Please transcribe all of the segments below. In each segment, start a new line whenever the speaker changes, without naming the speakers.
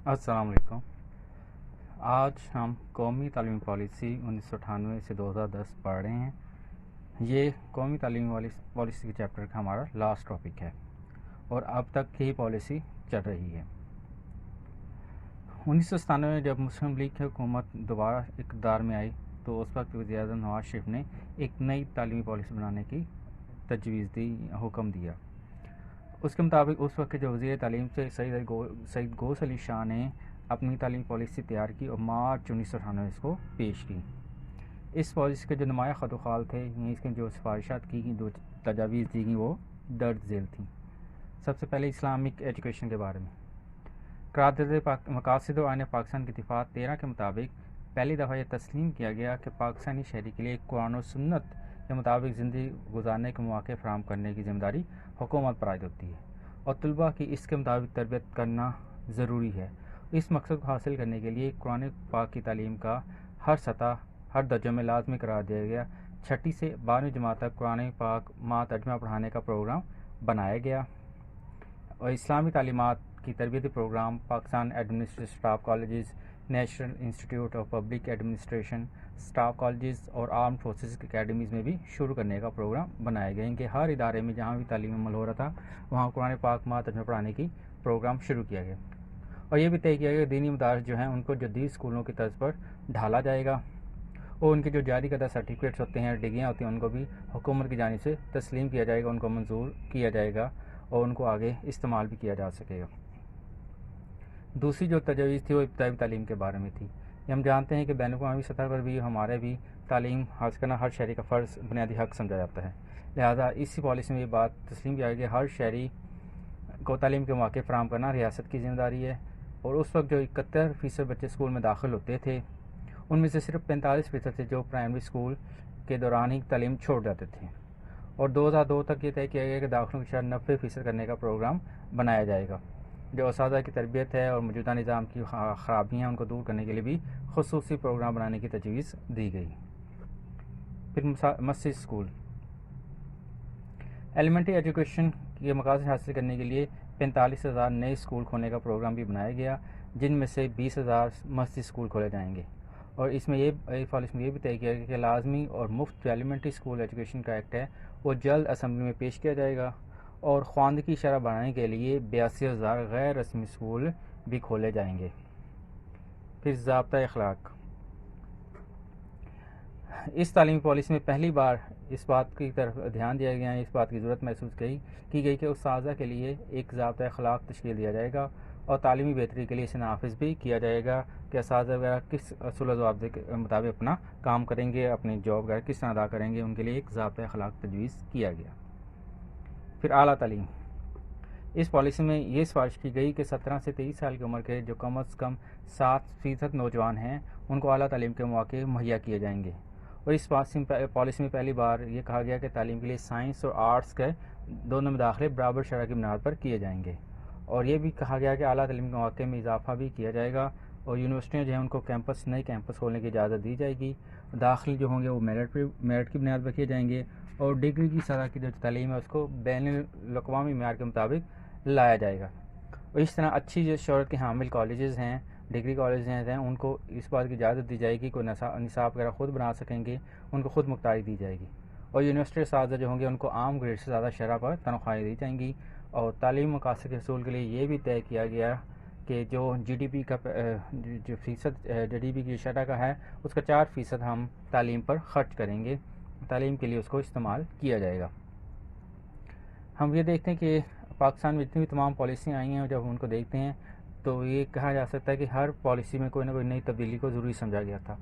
السلام علیکم۔ آج ہم قومی تعلیمی پالیسی 1998 سے 2010 پڑھ رہے ہیں۔ یہ قومی تعلیمی پالیسی کے چیپٹر کا ہمارا لاسٹ ٹاپک ہے اور اب تک یہی پالیسی چل رہی ہے۔ 1997 میں جب مسلم لیگ کی حکومت دوبارہ اقتدار میں آئی تو اس وقت وزیر اعظم نواز شریف نے ایک نئی تعلیمی پالیسی بنانے کی تجویز دی، حکم دیا۔ اس کے مطابق اس وقت کے جو وزیر تعلیم سے سعید گوس علی شاہ نے اپنی تعلیمی پالیسی تیار کی اور مارچ 1998 میں اس کو پیش کی۔ اس پالیسی کے جو نمایاں خط و خال تھے، اس کے جو سفارشات کی گئیں، جو تجاویز دی گئیں، وہ درج ذیل تھیں۔ سب سے پہلے اسلامک ایجوکیشن کے بارے میں قرارداد مقاصد و آئین پاکستان کی دفعہ 13 کے مطابق پہلی دفعہ یہ تسلیم کیا گیا کہ پاکستانی شہری کے لیے قرآن و سنت کے مطابق زندگی گزارنے کے مواقع فراہم کرنے کی ذمہ داری حکومت پر عائد ہوتی ہے اور طلباء کی اس کے مطابق تربیت کرنا ضروری ہے۔ اس مقصد کو حاصل کرنے کے لیے قرآن پاک کی تعلیم کا ہر سطح، ہر درجے میں لازمی قرار دیا گیا۔ 6 سے 12ویں جماعت تک قرآن پاک ما ترجمہ پڑھانے کا پروگرام بنایا گیا اور اسلامی تعلیمات کی تربیتی programme Pakistan administrative staff colleges, national institute of public administration staff colleges اور آرمڈ فورسز اکیڈمیز میں بھی شروع کرنے کا پروگرام بنایا گیا۔ ان کے ہر ادارے میں جہاں بھی تعلیم عمل ہو رہا تھا وہاں قرآن پاک ما ترجمہ پڑھانے کی پروگرام شروع کیا گیا اور یہ بھی طے کیا گیا کہ دینی مدارس جو ہیں ان کو جدید اسکولوں کی طرز پر ڈھالا جائے گا اور ان کے جو جاری کردہ سرٹیفکیٹس ہوتے ہیں، ڈگریاں ہوتی ہیں، ان کو بھی حکومت کی جانب سے تسلیم کیا جائے گا، ان کو منظور کیا جائے گا اور ان کو آگے استعمال بھی کیا جا سکے گا۔ دوسری جو تجویز تھی وہ ابتدائی تعلیم کے بارے میں تھی۔ ہم جانتے ہیں کہ بین الاقوامی سطح پر بھی ہمارے بھی تعلیم حاصل کرنا ہر شہری کا فرض، بنیادی حق سمجھا جاتا ہے، لہذا اسی پالیسی میں یہ بات تسلیم کیا گیا کہ ہر شہری کو تعلیم کے مواقع فراہم کرنا ریاست کی ذمہ داری ہے اور اس وقت جو 71% بچے اسکول میں داخل ہوتے تھے ان میں سے صرف 45% تھے جو پرائمری اسکول کے دوران ہی تعلیم چھوڑ جاتے تھے اور 2002 تک یہ طے کیا گیا کہ داخلوں کی شرح 90% کرنے کا پروگرام بنایا جائے گا۔ جو اساتذہ کی تربیت ہے اور موجودہ نظام کی خرابیاں ہیں ان کو دور کرنے کے لیے بھی خصوصی پروگرام بنانے کی تجویز دی گئی۔ پھر مسجد اسکول ایلیمنٹری ایجوکیشن کے مقاصد حاصل کرنے کے لیے 45,000 نئے اسکول کھولنے کا پروگرام بھی بنایا گیا، جن میں سے 20,000 مسجد اسکول کھولے جائیں گے اور اس میں پالیسی میں یہ بھی طے کیا گیا کہ لازمی اور مفت جو ایلیمنٹری اسکول ایجوکیشن کا ایکٹ ہے وہ جلد اسمبلی میں پیش کیا جائے گا اور خواندگی شرح بڑھانے کے لیے 82,000 غیر رسمی اسکول بھی کھولے جائیں گے۔ پھر ضابطۂ اخلاق اس تعلیمی پالیسی میں پہلی بار اس بات کی طرف دھیان دیا گیا ہے، اس بات کی ضرورت محسوس کی گئی کہ اساتذہ کے لیے ایک ضابطۂ اخلاق تشکیل دیا جائے گا اور تعلیمی بہتری کے لیے اسے نافذ بھی کیا جائے گا کہ اساتذہ وغیرہ کس اصول و ضوابط کے مطابق اپنا کام کریں گے، اپنی جاب وغیرہ کس طرح ادا کریں گے، ان کے لیے ایک ضابطۂ اخلاق تجویز کیا گیا۔ پھر اعلیٰ تعلیم اس پالیسی میں یہ سفارش کی گئی کہ 17 سے 23 سال کی عمر کے جو کم از کم 7% نوجوان ہیں ان کو اعلیٰ تعلیم کے مواقع مہیا کیے جائیں گے اور اس پالیسی میں پہلی بار یہ کہا گیا کہ تعلیم کے لیے سائنس اور آرٹس کے دونوں میں داخلے برابر شرح کی بنیاد پر کیے جائیں گے اور یہ بھی کہا گیا کہ اعلیٰ تعلیم کے مواقع میں اضافہ بھی کیا جائے گا اور یونیورسٹیاں جو ہیں ان کو نئے کیمپس کھولنے کی اجازت دی جائے گی۔ داخل جو ہوں گے وہ میرٹ کی بنیاد پر کیے جائیں گے اور ڈگری کی سطح کی جو تعلیم ہے اس کو بین الاقوامی معیار کے مطابق لایا جائے گا اور اس طرح اچھی جو شہرت کے حامل کالجز ہیں، ڈگری کالجز ہیں، ان کو اس بات کی اجازت دی جائے گی کہ نصاب وغیرہ خود بنا سکیں گے، ان کو خود مختاری دی جائے گی اور یونیورسٹی اساتذہ جو ہوں گے ان کو عام گریڈ سے زیادہ شرح پر تنخواہیں دی جائیں گی اور تعلیم مقاصد کے حصول کے لیے یہ بھی طے کیا گیا کہ جو جی ڈی پی کا جو فیصد جی ڈی پی کی شرح کا ہے اس کا 4% ہم تعلیم پر خرچ کریں گے، تعلیم کے لیے اس کو استعمال کیا جائے گا۔ ہم یہ دیکھتے ہیں کہ پاکستان میں جتنی بھی تمام پالیسیاں آئی ہیں جب ان کو دیکھتے ہیں تو یہ کہا جا سکتا ہے کہ ہر پالیسی میں کوئی نہ کوئی نئی تبدیلی کو ضروری سمجھا گیا تھا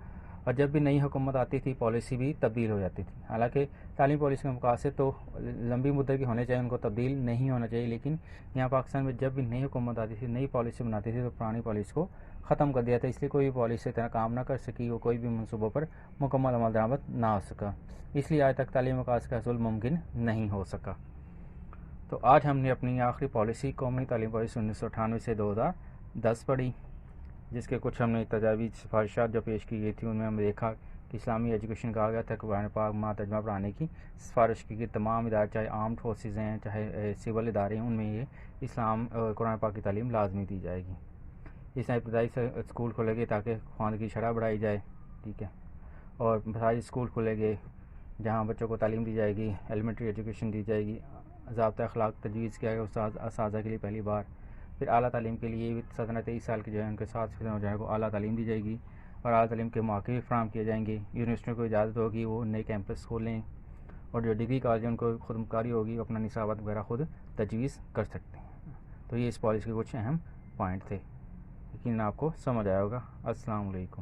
اور جب بھی نئی حکومت آتی تھی پالیسی بھی تبدیل ہو جاتی تھی۔ حالانکہ تعلیم پالیسی کے مقاصد تو لمبی مدت کے ہونے چاہیے، ان کو تبدیل نہیں ہونا چاہیے، لیکن یہاں پاکستان میں جب بھی نئی حکومت آتی تھی، نئی پالیسی بناتی تھی تو پرانی پالیسی کو ختم کر دیا تھا، اس لیے کوئی بھی پالیسی اتنا کام نہ کر سکی، وہ کوئی بھی منصوبوں پر مکمل عمل درآمد نہ ہو سکا، اس لیے آج تک تعلیم مقاصد کا حصول ممکن نہیں ہو سکا۔ تو آج ہم نے اپنی آخری پالیسی قومی تعلیم پالیسی 1998 سے 2010 پڑھی، جس کے کچھ ہم نے تجاویز سفارشات جو پیش کی گئی تھی ان میں ہم نے دیکھا کہ اسلامی ایجوکیشن کہا گیا تھا کہ قرآن پاک ما ترجمہ پڑھانے کی سفارش کی گئی، تمام ادارے چاہے آرمڈ فورسز ہیں چاہے سول ادارے ہیں ان میں یہ قرآن پاک کی تعلیم لازمی دی جائے گی۔ اس طرح ابتدائی سے اسکول کھولے گے تاکہ خواندگی شرح بڑھائی جائے، ٹھیک ہے، اور مساجد اسکول کھولے گے جہاں بچوں کو تعلیم دی جائے گی، ایلیمنٹری ایجوکیشن دی جائے گی، ضابطۂ اخلاق تجویز کیا گیا اساتذہ کے لیے پہلی بار، پھر اعلیٰ تعلیم کے لیے بھی 17-23 سال کے جو ہے ان کے 7 نوجوانوں کو اعلیٰ تعلیم دی جائے گی اور اعلیٰ تعلیم کے مواقع بھی فراہم کیے جائیں گے، یونیورسٹیوں کو اجازت ہوگی وہ نئے کیمپس کھولیں، اور جو ڈگری کالج ان کو خود مختاری ہوگی، اپنا نصابات وغیرہ خود تجویز کر سکتے ہیں۔ تو یہ اس پالیسی کے کچھ اہم پوائنٹ تھے، یقیناً آپ کو سمجھ آیا ہوگا۔ السلام علیکم۔